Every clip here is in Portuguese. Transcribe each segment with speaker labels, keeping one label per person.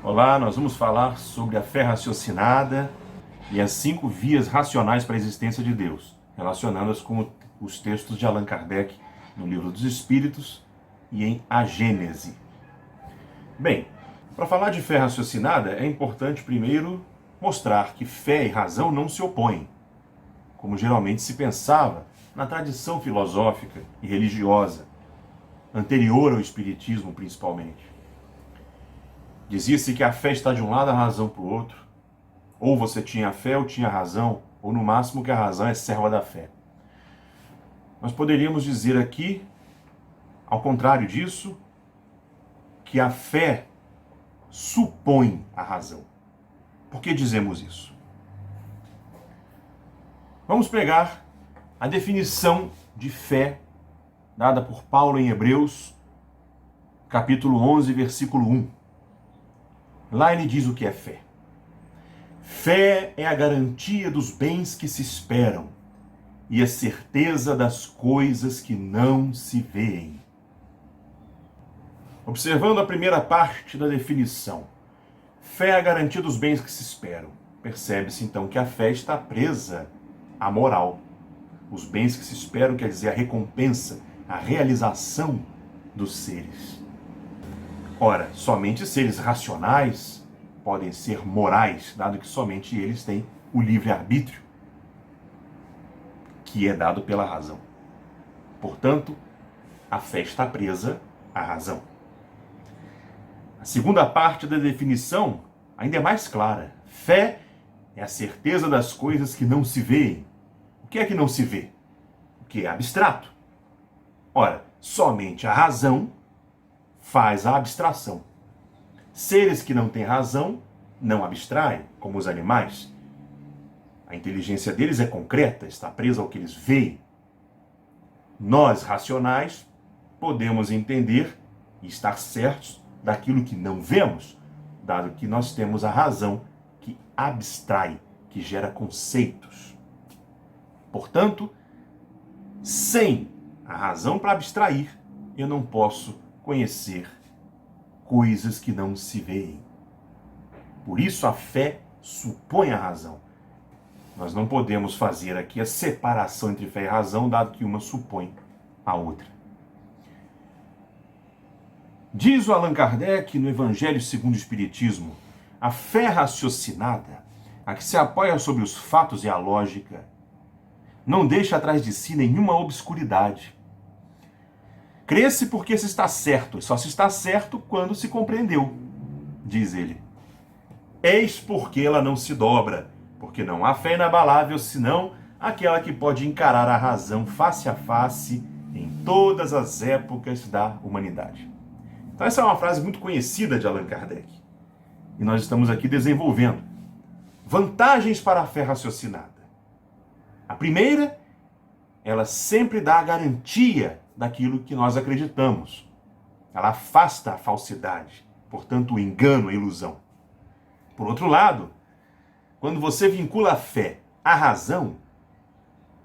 Speaker 1: Olá, nós vamos falar sobre a fé raciocinada e as 5 vias racionais para a existência de Deus, relacionando-as com os textos de Allan Kardec no Livro dos Espíritos e em A Gênese. Bem, para falar de fé raciocinada, é importante primeiro mostrar que fé e razão não se opõem, como geralmente se pensava na tradição filosófica e religiosa, anterior ao Espiritismo principalmente. Dizia-se que a fé está de um lado, a razão para o outro. Ou você tinha a fé ou tinha a razão, ou no máximo que a razão é serva da fé. Nós poderíamos dizer aqui, ao contrário disso, que a fé supõe a razão. Por que dizemos isso? Vamos pegar a definição de fé dada por Paulo em Hebreus, capítulo 11, versículo 1. Lá ele diz o que é fé. Fé é a garantia dos bens que se esperam e a certeza das coisas que não se veem. Observando a primeira parte da definição, fé é a garantia dos bens que se esperam. Percebe-se então que a fé está presa à moral. Os bens que se esperam quer dizer a recompensa, a realização dos seres. Ora, somente seres racionais podem ser morais, dado que somente eles têm o livre-arbítrio, que é dado pela razão. Portanto, a fé está presa à razão. A segunda parte da definição ainda é mais clara. Fé é a certeza das coisas que não se veem. O que é que não se vê? O que é abstrato. Ora, somente a razão faz a abstração. Seres que não têm razão não abstraem, como os animais. A inteligência deles é concreta, está presa ao que eles veem. Nós, racionais, podemos entender e estar certos daquilo que não vemos, dado que nós temos a razão que abstrai, que gera conceitos. Portanto, sem a razão para abstrair, eu não posso conhecer coisas que não se veem. Por isso a fé supõe a razão. Nós não podemos fazer aqui a separação entre fé e razão, dado que uma supõe a outra. Diz o Allan Kardec no Evangelho segundo o Espiritismo, a fé raciocinada, a que se apoia sobre os fatos e a lógica, não deixa atrás de si nenhuma obscuridade. Crê-se porque se está certo, e só se está certo quando se compreendeu, diz ele. Eis porque ela não se dobra, porque não há fé inabalável, senão aquela que pode encarar a razão face a face em todas as épocas da humanidade. Então essa é uma frase muito conhecida de Allan Kardec. E nós estamos aqui desenvolvendo vantagens para a fé raciocinada. A primeira, ela sempre dá a garantia daquilo que nós acreditamos. Ela afasta a falsidade, portanto o engano, a ilusão. Por outro lado, quando você vincula a fé à razão,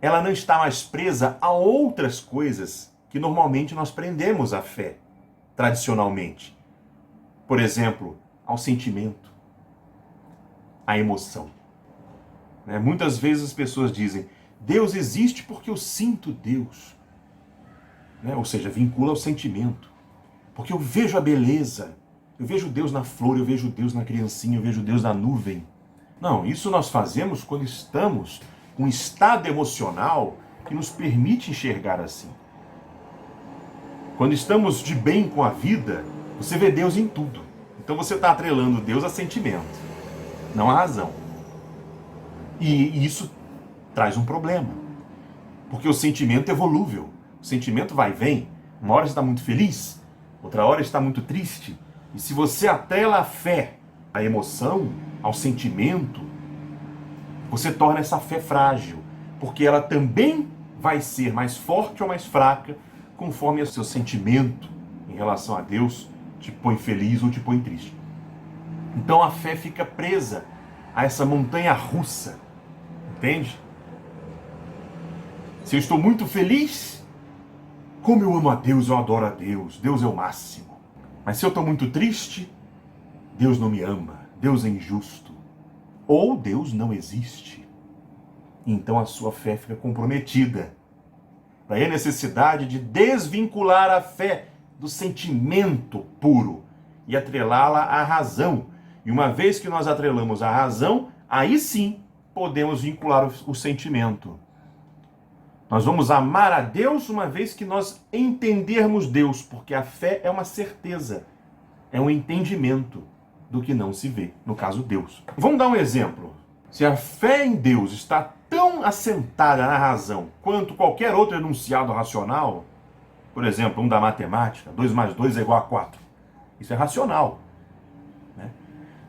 Speaker 1: ela não está mais presa a outras coisas que normalmente nós prendemos a fé, tradicionalmente. Por exemplo, ao sentimento, à emoção. Muitas vezes as pessoas dizem, Deus existe porque eu sinto Deus. Ou seja, vincula ao sentimento. Porque eu vejo a beleza, eu vejo Deus na flor, eu vejo Deus na criancinha, eu vejo Deus na nuvem. Não, isso nós fazemos quando estamos com um estado emocional que nos permite enxergar assim. Quando estamos de bem com a vida, você vê Deus em tudo. Então você está atrelando Deus a sentimento, não a razão. E isso traz um problema. Porque o sentimento é volúvel. O sentimento vai e vem. Uma hora você está muito feliz, outra hora está muito triste. E se você atrela a fé à emoção, ao sentimento, você torna essa fé frágil. Porque ela também vai ser mais forte ou mais fraca, conforme o seu sentimento em relação a Deus te põe feliz ou te põe triste. Então a fé fica presa a essa montanha russa. Entende? Se eu estou muito feliz, como eu amo a Deus, eu adoro a Deus, Deus é o máximo. Mas se eu estou muito triste, Deus não me ama, Deus é injusto, ou Deus não existe. Então a sua fé fica comprometida. Daí a necessidade de desvincular a fé do sentimento puro e atrelá-la à razão. E uma vez que nós atrelamos a razão, aí sim podemos vincular o sentimento. Nós vamos amar a Deus uma vez que nós entendermos Deus, porque a fé é uma certeza, é um entendimento do que não se vê, no caso Deus. Vamos dar um exemplo. Se a fé em Deus está tão assentada na razão quanto qualquer outro enunciado racional, por exemplo, um da matemática, 2 mais 2 é igual a 4. Isso é racional. Né?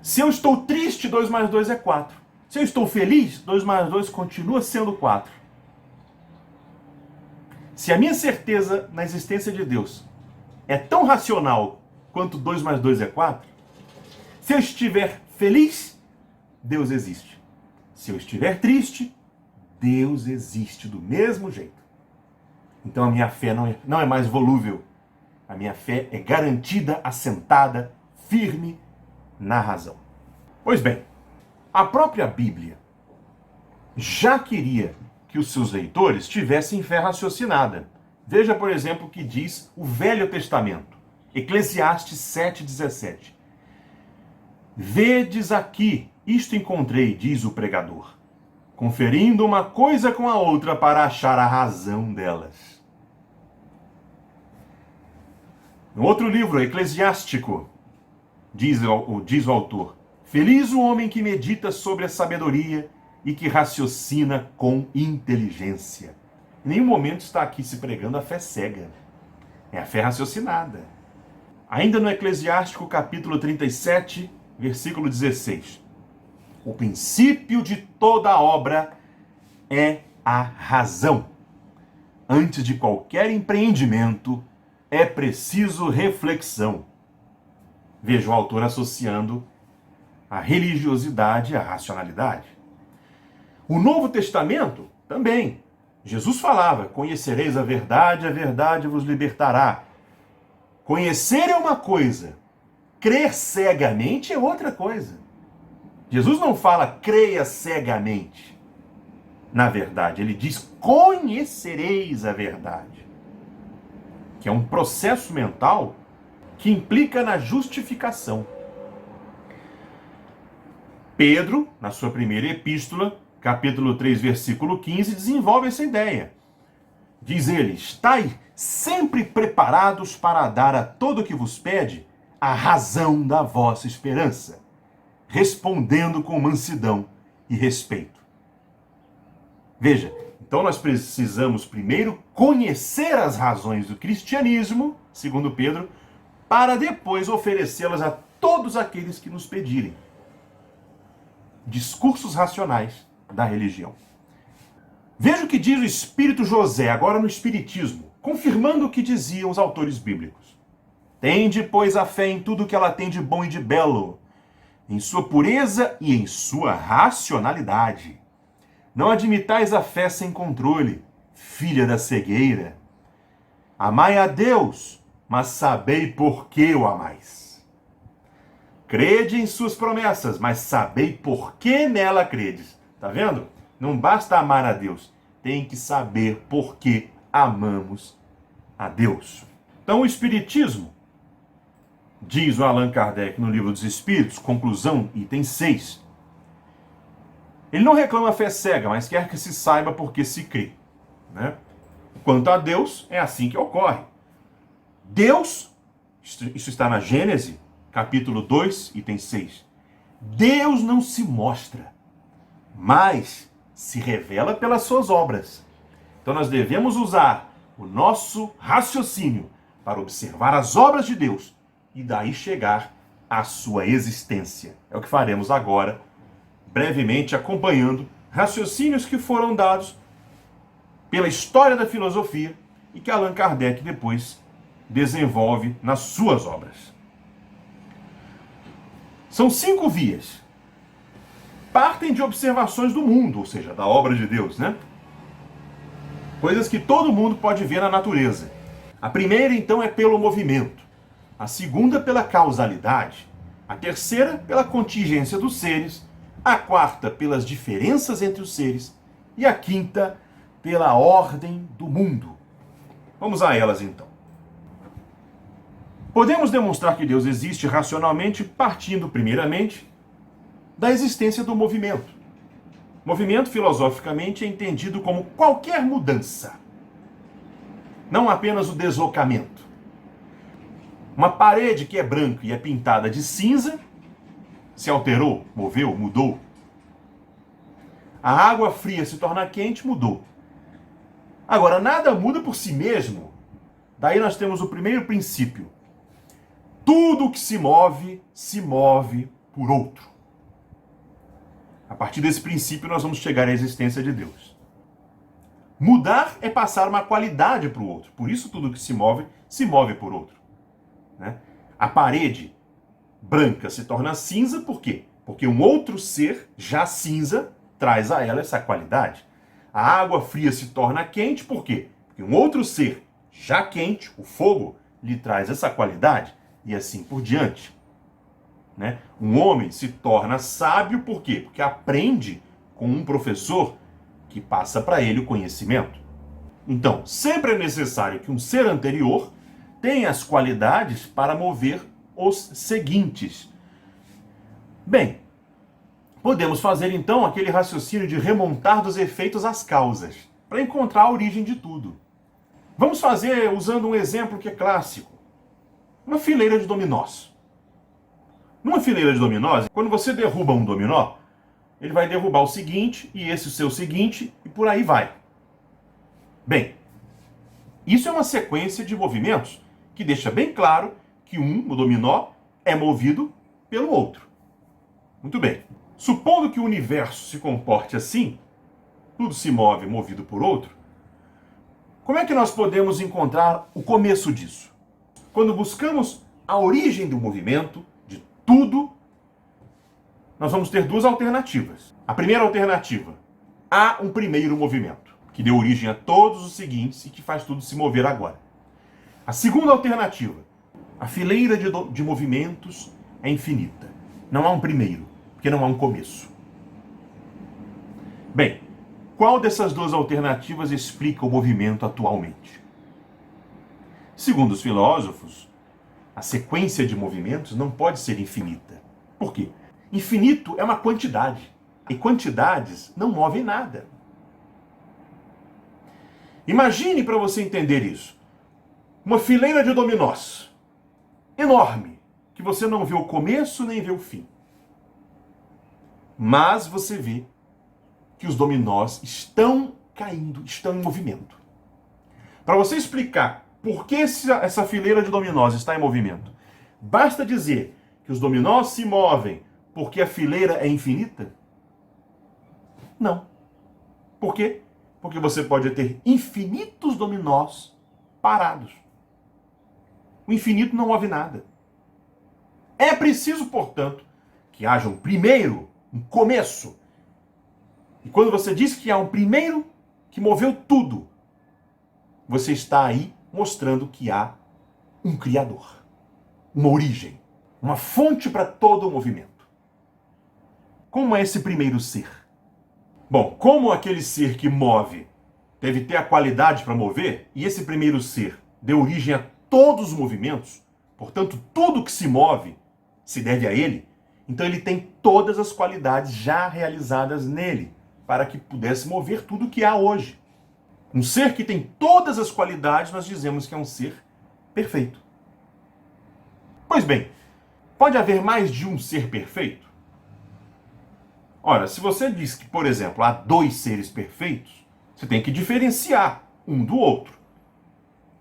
Speaker 1: Se eu estou triste, 2 mais 2 é 4. Se eu estou feliz, 2 mais 2 continua sendo 4. Se a minha certeza na existência de Deus é tão racional quanto 2 mais 2 é 4, se eu estiver feliz, Deus existe. Se eu estiver triste, Deus existe do mesmo jeito. Então a minha fé não é mais volúvel. A minha fé é garantida, assentada, firme na razão. Pois bem, a própria Bíblia já queria que os seus leitores tivessem fé raciocinada. Veja, por exemplo, o que diz o Velho Testamento, Eclesiastes 7,17. Vedes aqui, isto encontrei, diz o pregador, conferindo uma coisa com a outra para achar a razão delas. No outro livro, Eclesiástico, diz o autor, feliz o homem que medita sobre a sabedoria e que raciocina com inteligência. Em nenhum momento está aqui se pregando a fé cega. É a fé raciocinada. Ainda no Eclesiástico, capítulo 37, versículo 16. O princípio de toda obra é a razão. Antes de qualquer empreendimento, é preciso reflexão. Veja o autor associando a religiosidade à racionalidade. O Novo Testamento também. Jesus falava, conhecereis a verdade vos libertará. Conhecer é uma coisa, crer cegamente é outra coisa. Jesus não fala creia cegamente. Na verdade, ele diz conhecereis a verdade. Que é um processo mental que implica na justificação. Pedro, na sua primeira epístola, capítulo 3, versículo 15, desenvolve essa ideia. Diz ele, estai sempre preparados para dar a todo o que vos pede a razão da vossa esperança, respondendo com mansidão e respeito. Veja, então nós precisamos primeiro conhecer as razões do cristianismo, segundo Pedro, para depois oferecê-las a todos aqueles que nos pedirem. Discursos racionais da religião. Veja o que diz o Espírito José, agora no Espiritismo, confirmando o que diziam os autores bíblicos. Tende, pois, a fé em tudo que ela tem de bom e de belo, em sua pureza e em sua racionalidade. Não admitais a fé sem controle, filha da cegueira. Amai a Deus, mas sabei por que o amais. Crede em suas promessas, mas sabei por que nela credes. Tá vendo? Não basta amar a Deus, tem que saber por que amamos a Deus. Então o Espiritismo, diz o Allan Kardec no Livro dos Espíritos, conclusão, item 6, ele não reclama a fé cega, mas quer que se saiba por que se crê. Né? Quanto a Deus, é assim que ocorre. Deus, isso está na Gênesis, capítulo 2, item 6. Deus não se mostra, mas se revela pelas suas obras. Então nós devemos usar o nosso raciocínio para observar as obras de Deus e daí chegar à sua existência. É o que faremos agora, brevemente acompanhando raciocínios que foram dados pela história da filosofia e que Allan Kardec depois desenvolve nas suas obras. São 5 vias. Partem de observações do mundo, ou seja, da obra de Deus, né? Coisas que todo mundo pode ver na natureza. A primeira, então, é pelo movimento. A segunda, pela causalidade. A terceira, pela contingência dos seres. A quarta, pelas diferenças entre os seres. E a quinta, pela ordem do mundo. Vamos a elas então. Podemos demonstrar que Deus existe racionalmente partindo, primeiramente, da existência do movimento. Movimento, filosoficamente, é entendido como qualquer mudança, não apenas o deslocamento. Uma parede que é branca e é pintada de cinza se alterou, moveu, mudou. A água fria se torna quente, mudou. Agora, nada muda por si mesmo. Daí nós temos o primeiro princípio. Tudo que se move por outro. A partir desse princípio, nós vamos chegar à existência de Deus. Mudar é passar uma qualidade para o outro. Por isso, tudo que se move por outro. Né? A parede branca se torna cinza, por quê? Porque um outro ser, já cinza, traz a ela essa qualidade. A água fria se torna quente, por quê? Porque um outro ser, já quente, o fogo, lhe traz essa qualidade. E assim por diante. Né? Um homem se torna sábio por quê? Porque aprende com um professor que passa para ele o conhecimento. Então, sempre é necessário que um ser anterior tenha as qualidades para mover os seguintes. Bem, podemos fazer então aquele raciocínio de remontar dos efeitos às causas, para encontrar a origem de tudo. Vamos fazer usando um exemplo que é clássico. Uma fileira de dominós. Numa fileira de dominós, quando você derruba um dominó, ele vai derrubar o seguinte, e esse o seu seguinte, e por aí vai. Bem, isso é uma sequência de movimentos que deixa bem claro que o dominó, é movido pelo outro. Muito bem. Supondo que o universo se comporte assim, tudo se move movido por outro, como é que nós podemos encontrar o começo disso? Quando buscamos a origem do movimento, de tudo, nós vamos ter duas alternativas. A primeira alternativa, há um primeiro movimento, que deu origem a todos os seguintes e que faz tudo se mover agora. A segunda alternativa, a fileira de movimentos é infinita. Não há um primeiro, porque não há um começo. Bem, qual dessas duas alternativas explica o movimento atualmente? Segundo os filósofos, a sequência de movimentos não pode ser infinita. Por quê? Infinito é uma quantidade. E quantidades não movem nada. Imagine, para você entender isso, uma fileira de dominós enorme, que você não vê o começo nem vê o fim. Mas você vê que os dominós estão caindo, estão em movimento. Para você explicar por que essa fileira de dominós está em movimento, basta dizer que os dominós se movem porque a fileira é infinita? Não. Por quê? Porque você pode ter infinitos dominós parados. O infinito não move nada. É preciso, portanto, que haja um primeiro, um começo. E quando você diz que há um primeiro que moveu tudo, você está aí mostrando que há um Criador, uma origem, uma fonte para todo o movimento. Como é esse primeiro ser? Bom, como aquele ser que move deve ter a qualidade para mover, e esse primeiro ser deu origem a todos os movimentos, portanto, tudo que se move se deve a ele, então ele tem todas as qualidades já realizadas nele, para que pudesse mover tudo o que há hoje. Um ser que tem todas as qualidades, nós dizemos que é um ser perfeito. Pois bem, pode haver mais de um ser perfeito? Ora, se você diz que, por exemplo, há dois seres perfeitos, você tem que diferenciar um do outro.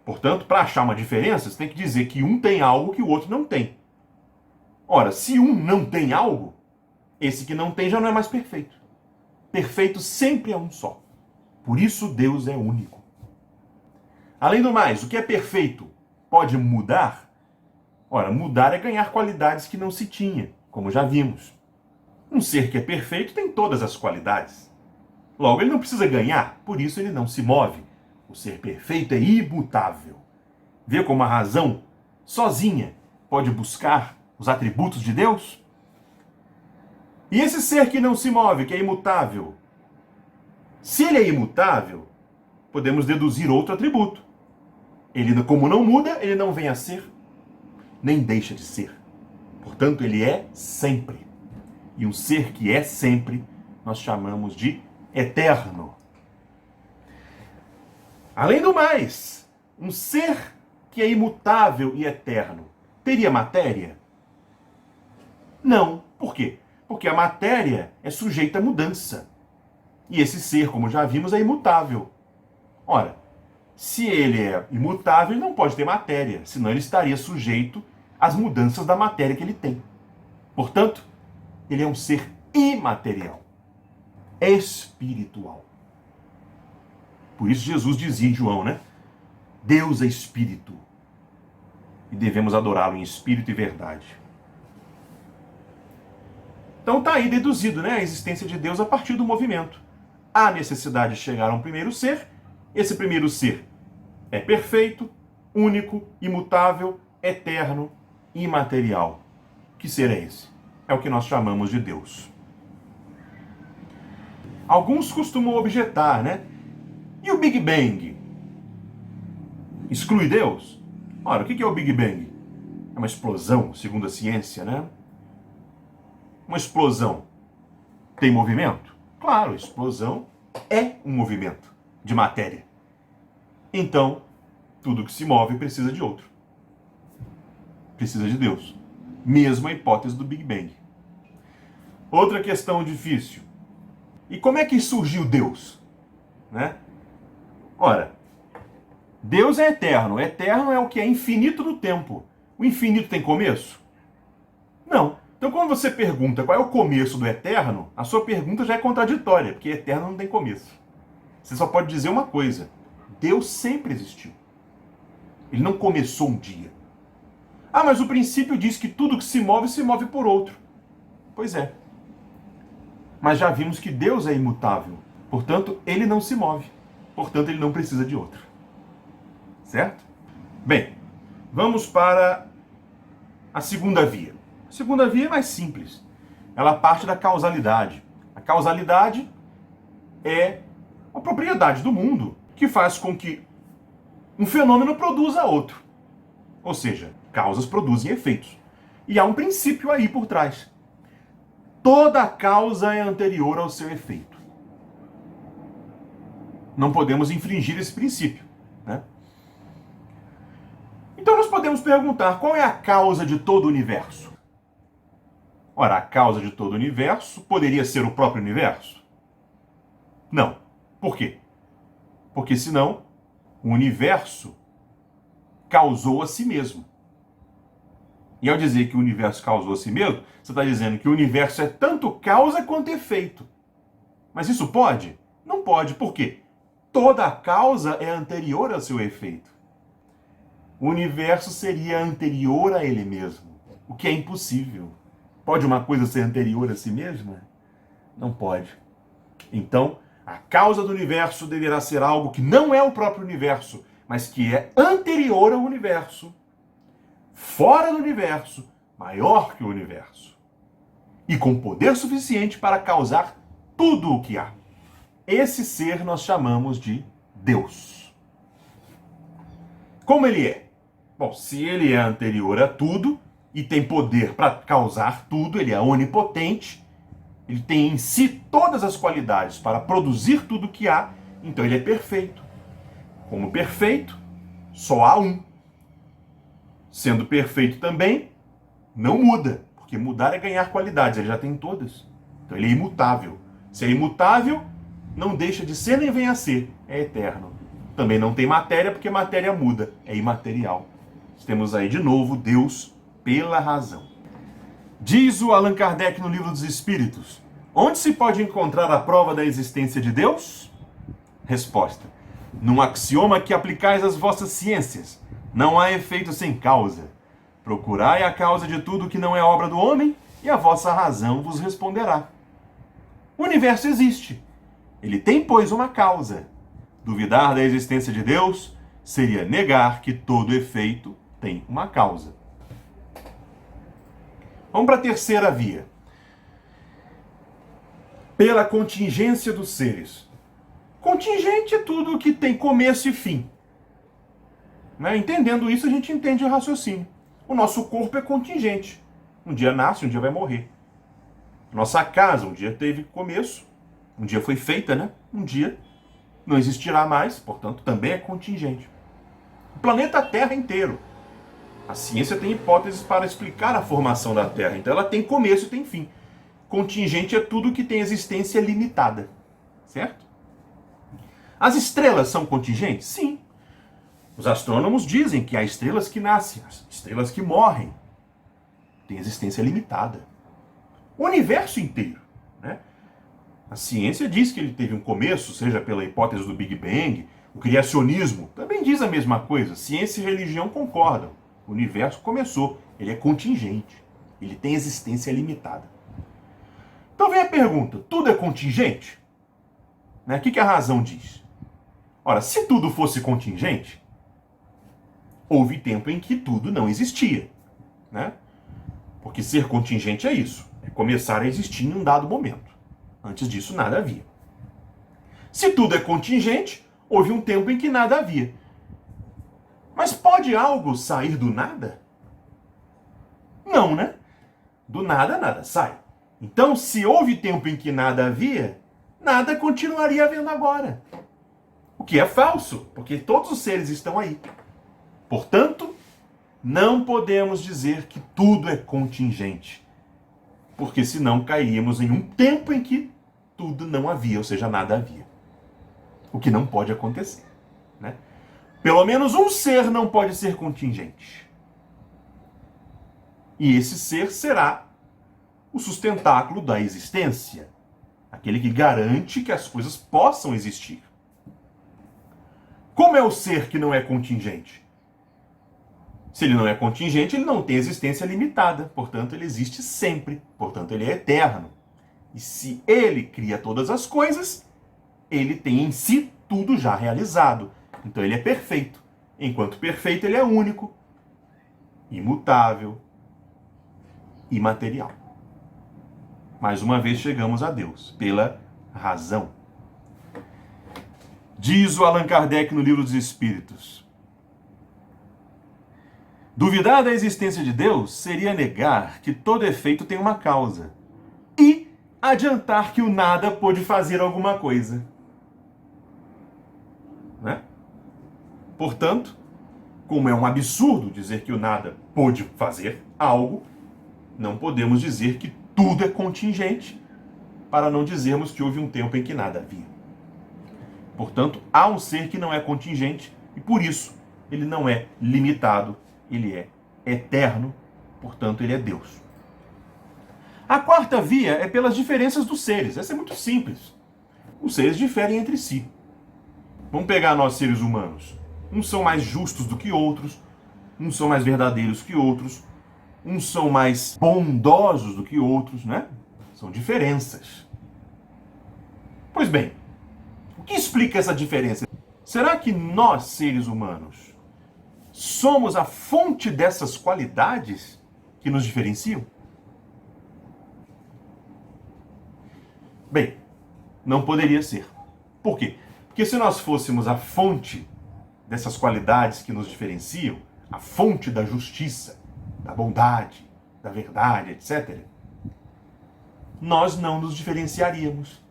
Speaker 1: Portanto, para achar uma diferença, você tem que dizer que um tem algo que o outro não tem. Ora, se um não tem algo, esse que não tem já não é mais perfeito. Perfeito sempre é um só. Por isso Deus é único. Além do mais, o que é perfeito pode mudar? Ora, mudar é ganhar qualidades que não se tinha, como já vimos. Um ser que é perfeito tem todas as qualidades. Logo, ele não precisa ganhar, por isso ele não se move. O ser perfeito é imutável. Vê como a razão, sozinha, pode buscar os atributos de Deus? E esse ser que não se move, que é imutável, se ele é imutável, podemos deduzir outro atributo. Ele, como não muda, ele não vem a ser, nem deixa de ser. Portanto, ele é sempre. E um ser que é sempre, nós chamamos de eterno. Além do mais, um ser que é imutável e eterno, teria matéria? Não. Por quê? Porque a matéria é sujeita a mudança. E esse ser, como já vimos, é imutável. Ora, se ele é imutável, ele não pode ter matéria, senão ele estaria sujeito às mudanças da matéria que ele tem. Portanto, ele é um ser imaterial, espiritual. Por isso Jesus dizia em João, né? Deus é espírito. E devemos adorá-lo em espírito e verdade. Então está aí deduzido, né, a existência de Deus a partir do movimento. Há necessidade de chegar a um primeiro ser. Esse primeiro ser é perfeito, único, imutável, eterno, imaterial. Que ser é esse? É o que nós chamamos de Deus. Alguns costumam objetar, né? E o Big Bang? Exclui Deus? Ora, o que é o Big Bang? É uma explosão, segundo a ciência, né? Uma explosão tem movimento? Claro, explosão é um movimento de matéria. Então, tudo que se move precisa de outro. Precisa de Deus. Mesmo a hipótese do Big Bang. Outra questão difícil. E como é que surgiu Deus? Né? Ora, Deus é eterno. Eterno é o que é infinito no tempo. O infinito tem começo? Não. Então, quando você pergunta qual é o começo do eterno, a sua pergunta já é contraditória, porque eterno não tem começo. Você só pode dizer uma coisa: Deus sempre existiu. Ele não começou um dia. Ah, mas o princípio diz que tudo que se move por outro. Pois é. Mas já vimos que Deus é imutável. Portanto, ele não se move. Portanto, ele não precisa de outro. Certo? Bem, vamos para a segunda via. A segunda via é mais simples. Ela parte da causalidade. A causalidade é uma propriedade do mundo que faz com que um fenômeno produza outro. Ou seja, causas produzem efeitos. E há um princípio aí por trás. Toda causa é anterior ao seu efeito. Não podemos infringir esse princípio, né? Então nós podemos perguntar, qual é a causa de todo o universo? Ora, a causa de todo o universo poderia ser o próprio universo? Não. Por quê? Porque senão o universo causou a si mesmo. E ao dizer que o universo causou a si mesmo, você está dizendo que o universo é tanto causa quanto efeito. Mas isso pode? Não pode. Por quê? Toda a causa é anterior ao seu efeito. O universo seria anterior a ele mesmo, o que é impossível. Pode uma coisa ser anterior a si mesma? Não pode. Então, a causa do universo deverá ser algo que não é o próprio universo, mas que é anterior ao universo, fora do universo, maior que o universo, e com poder suficiente para causar tudo o que há. Esse ser nós chamamos de Deus. Como ele é? Bom, se ele é anterior a tudo e tem poder para causar tudo, ele é onipotente, ele tem em si todas as qualidades para produzir tudo o que há, então ele é perfeito. Como perfeito, só há um. Sendo perfeito também, não muda, porque mudar é ganhar qualidades, ele já tem todas. Então ele é imutável. Se é imutável, não deixa de ser nem vem a ser, é eterno. Também não tem matéria, porque matéria muda, é imaterial. Temos aí de novo Deus pela razão. Diz o Allan Kardec no Livro dos Espíritos: onde se pode encontrar a prova da existência de Deus? Resposta: num axioma que aplicais às vossas ciências. Não há efeito sem causa. Procurai a causa de tudo que não é obra do homem, e a vossa razão vos responderá. O universo existe. Ele tem, pois, uma causa. Duvidar da existência de Deus seria negar que todo efeito tem uma causa. Vamos para a terceira via. Pela contingência dos seres. Contingente é tudo que tem começo e fim. Né? Entendendo isso, a gente entende o raciocínio. O nosso corpo é contingente. Um dia nasce, um dia vai morrer. Nossa casa, um dia teve começo, um dia foi feita, né? Um dia não existirá mais, portanto, também é contingente. O planeta Terra inteiro. A ciência tem hipóteses para explicar a formação da Terra. Então ela tem começo e tem fim. Contingente é tudo que tem existência limitada. Certo? As estrelas são contingentes? Sim. Os astrônomos dizem que há estrelas que nascem, estrelas que morrem. Tem existência limitada. O universo inteiro. Né? A ciência diz que ele teve um começo, seja pela hipótese do Big Bang. O criacionismo também diz a mesma coisa. Ciência e religião concordam. O universo começou, ele é contingente. Ele tem existência limitada. Então vem a pergunta, tudo é contingente? Né? O que a razão diz? Ora, se tudo fosse contingente, houve tempo em que tudo não existia. Né? Porque ser contingente é isso, é começar a existir em um dado momento. Antes disso, nada havia. Se tudo é contingente, houve um tempo em que nada havia. Mas pode algo sair do nada? Não, né? Do nada, nada sai. Então, se houve tempo em que nada havia, nada continuaria havendo agora. O que é falso, porque todos os seres estão aí. Portanto, não podemos dizer que tudo é contingente. Porque senão cairíamos em um tempo em que tudo não havia, ou seja, nada havia. O que não pode acontecer. Né? Pelo menos um ser não pode ser contingente. E esse ser será o sustentáculo da existência. Aquele que garante que as coisas possam existir. Como é o ser que não é contingente? Se ele não é contingente, ele não tem existência limitada. Portanto, ele existe sempre. Portanto, ele é eterno. E se ele cria todas as coisas, ele tem em si tudo já realizado. Então, ele é perfeito. Enquanto perfeito, ele é único, imutável, imaterial. Mais uma vez chegamos a Deus, pela razão. Diz o Allan Kardec no Livro dos Espíritos: duvidar da existência de Deus seria negar que todo efeito tem uma causa e adiantar que o nada pode fazer alguma coisa. Né? Portanto, como é um absurdo dizer que o nada pode fazer algo, não podemos dizer que tudo é contingente, para não dizermos que houve um tempo em que nada havia. Portanto, há um ser que não é contingente e, por isso, ele não é limitado, ele é eterno, portanto, ele é Deus. A quarta via é pelas diferenças dos seres. Essa é muito simples. Os seres diferem entre si. Vamos pegar nós, seres humanos. Uns são mais justos do que outros, uns são mais verdadeiros que outros, uns são mais bondosos do que outros, né? São diferenças. Pois bem, o que explica essa diferença? Será que nós, seres humanos, somos a fonte dessas qualidades que nos diferenciam? Bem, não poderia ser. Por quê? Porque se nós fôssemos a fonte dessas qualidades que nos diferenciam, a fonte da justiça, da bondade, da verdade, etc., nós não nos diferenciaríamos.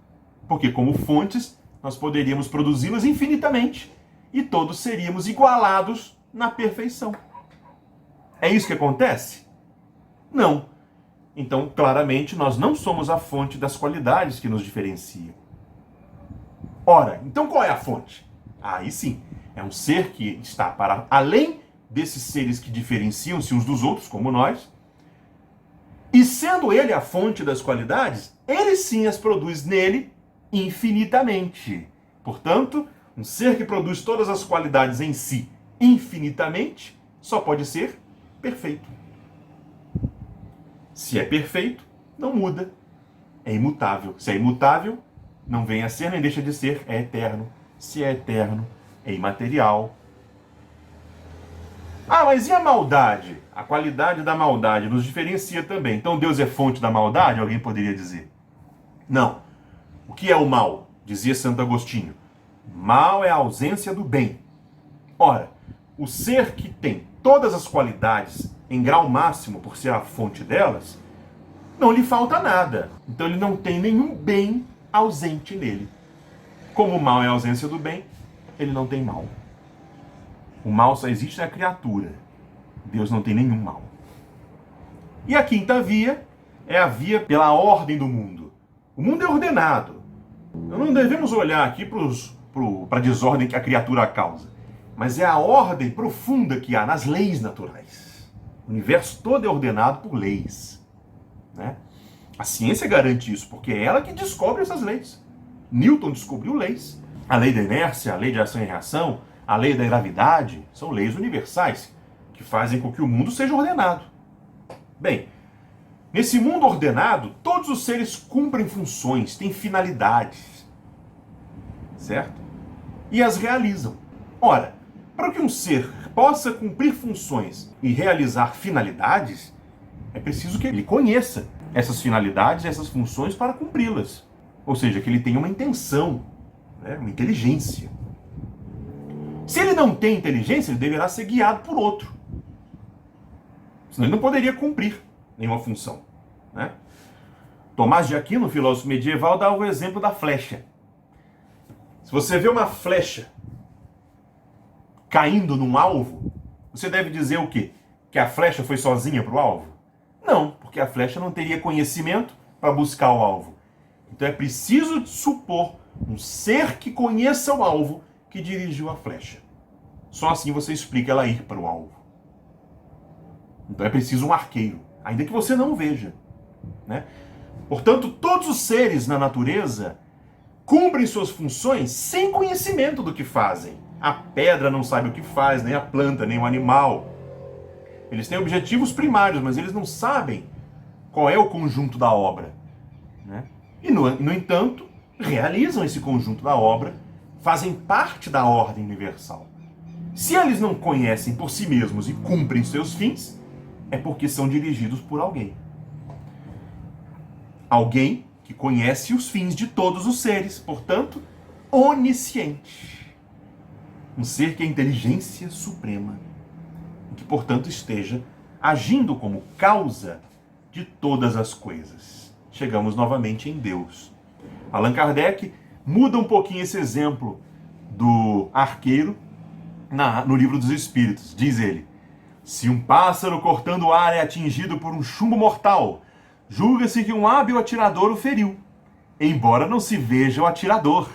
Speaker 1: Porque, como fontes, nós poderíamos produzi-las infinitamente e todos seríamos igualados na perfeição. É isso que acontece? Não. Então, claramente, nós não somos a fonte das qualidades que nos diferenciam. Ora, então qual é a fonte? Aí sim, é um ser que está para além desses seres que diferenciam-se uns dos outros, como nós, e sendo ele a fonte das qualidades, ele sim as produz nele infinitamente. Portanto, um ser que produz todas as qualidades em si infinitamente, só pode ser perfeito. Se é perfeito, não muda, é imutável. Se é imutável, não vem a ser nem deixa de ser, é eterno. Se é eterno, é imaterial, Ah, mas e a maldade? A qualidade da maldade nos diferencia também. Então Deus é fonte da maldade? Alguém poderia dizer. Não. O que é o mal? Dizia Santo Agostinho. Mal é a ausência do bem. Ora, o ser que tem todas as qualidades em grau máximo por ser a fonte delas, não lhe falta nada. Então ele não tem nenhum bem ausente nele. Como o mal é a ausência do bem, ele não tem mal. O mal só existe na criatura. Deus não tem nenhum mal. E a quinta via é a via pela ordem do mundo. O mundo é ordenado. Nós não devemos olhar aqui para a desordem que a criatura causa. Mas é a ordem profunda que há nas leis naturais. O universo todo é ordenado por leis. Né? A ciência garante isso, porque é ela que descobre essas leis. Newton descobriu leis. A lei da inércia, a lei de ação e reação, a lei da gravidade, são leis universais que fazem com que o mundo seja ordenado. Bem, nesse mundo ordenado, todos os seres cumprem funções, têm finalidades. Certo? E as realizam. Ora, para que um ser possa cumprir funções e realizar finalidades, é preciso que ele conheça essas finalidades, essas funções para cumpri-las. Ou seja, que ele tenha uma intenção, né? Uma inteligência. Se ele não tem inteligência, ele deverá ser guiado por outro. Senão ele não poderia cumprir nenhuma função. Né? Tomás de Aquino, filósofo medieval, dá o exemplo da flecha. Se você vê uma flecha caindo num alvo, você deve dizer o quê? Que a flecha foi sozinha para o alvo? Não, porque a flecha não teria conhecimento para buscar o alvo. Então é preciso supor um ser que conheça o alvo que dirigiu a flecha. Só assim você explica ela ir para o alvo. Então é preciso um arqueiro, ainda que você não veja. Né? Portanto, todos os seres na natureza cumprem suas funções sem conhecimento do que fazem. A pedra não sabe o que faz, nem a planta, nem o animal. Eles têm objetivos primários, mas eles não sabem qual é o conjunto da obra. Né? E, no entanto, realizam esse conjunto da obra, fazem parte da ordem universal. Se eles não conhecem por si mesmos e cumprem seus fins, é porque são dirigidos por alguém. Alguém que conhece os fins de todos os seres, portanto, onisciente. Um ser que é inteligência suprema e que, portanto, esteja agindo como causa de todas as coisas. Chegamos novamente em Deus. Allan Kardec muda um pouquinho esse exemplo do arqueiro no Livro dos Espíritos. Diz ele: se um pássaro cortando o ar é atingido por um chumbo mortal, julga-se que um hábil atirador o feriu, embora não se veja o atirador.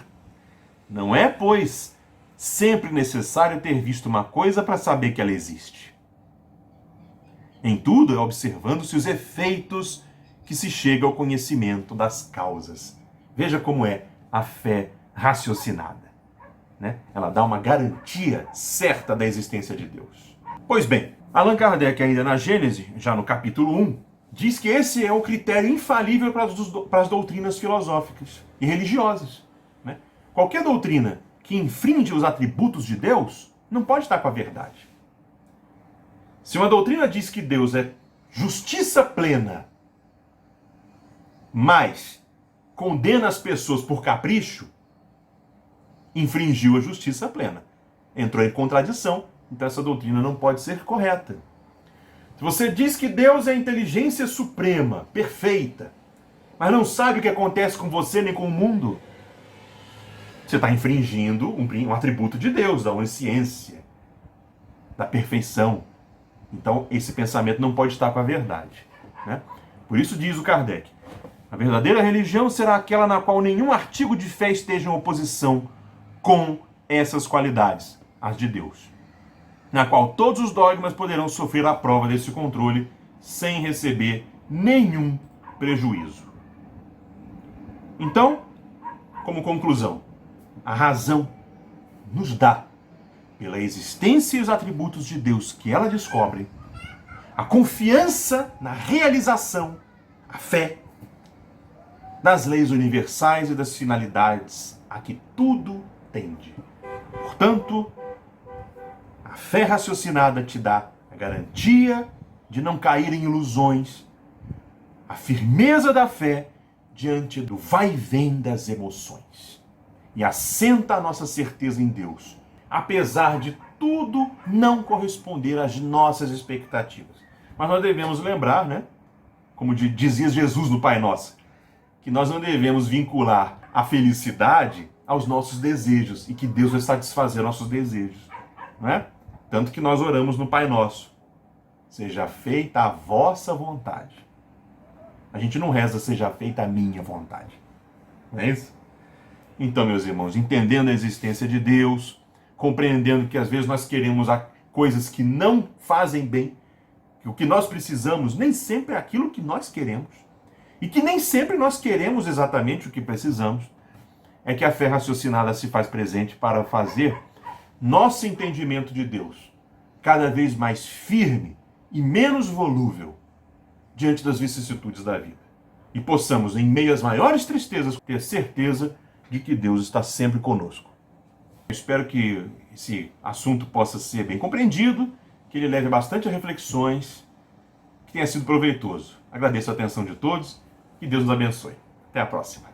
Speaker 1: Não é, pois, sempre necessário ter visto uma coisa para saber que ela existe. Em tudo é observando-se os efeitos que se chega ao conhecimento das causas. Veja como é a fé raciocinada. Né? Ela dá uma garantia certa da existência de Deus. Pois bem, Allan Kardec, ainda na Gênese, já no capítulo 1, diz que esse é o critério infalível para as doutrinas filosóficas e religiosas. Né? Qualquer doutrina que infringe os atributos de Deus não pode estar com a verdade. Se uma doutrina diz que Deus é justiça plena, mas condena as pessoas por capricho, infringiu a justiça plena. Entrou em contradição, então essa doutrina não pode ser correta. Se você diz que Deus é a inteligência suprema, perfeita, mas não sabe o que acontece com você nem com o mundo, você está infringindo um atributo de Deus, da onisciência, da perfeição. Então esse pensamento não pode estar com a verdade. Né? Por isso diz o Kardec: a verdadeira religião será aquela na qual nenhum artigo de fé esteja em oposição com essas qualidades, as de Deus, na qual todos os dogmas poderão sofrer a prova desse controle sem receber nenhum prejuízo. Então, como conclusão, a razão nos dá, pela existência e os atributos de Deus que ela descobre, a confiança na realização, a fé, das leis universais e das finalidades a que tudo tende. Portanto, a A fé raciocinada te dá a garantia de não cair em ilusões, a firmeza da fé diante do vai e vem das emoções. E assenta a nossa certeza em Deus, apesar de tudo não corresponder às nossas expectativas. Mas nós devemos lembrar, né? Como dizia Jesus no Pai Nosso, que nós não devemos vincular a felicidade aos nossos desejos e que Deus vai satisfazer nossos desejos, né? Tanto que nós oramos no Pai Nosso: seja feita a vossa vontade. A gente não reza seja feita a minha vontade. Não é isso? Então, meus irmãos, entendendo a existência de Deus, compreendendo que às vezes nós queremos coisas que não fazem bem, que o que nós precisamos nem sempre é aquilo que nós queremos, e que nem sempre nós queremos exatamente o que precisamos, é que a fé raciocinada se faz presente para fazer nosso entendimento de Deus cada vez mais firme e menos volúvel diante das vicissitudes da vida. E possamos, em meio às maiores tristezas, ter certeza de que Deus está sempre conosco. Eu espero que esse assunto possa ser bem compreendido, que ele leve bastante a reflexões, que tenha sido proveitoso. Agradeço a atenção de todos e Deus nos abençoe. Até a próxima.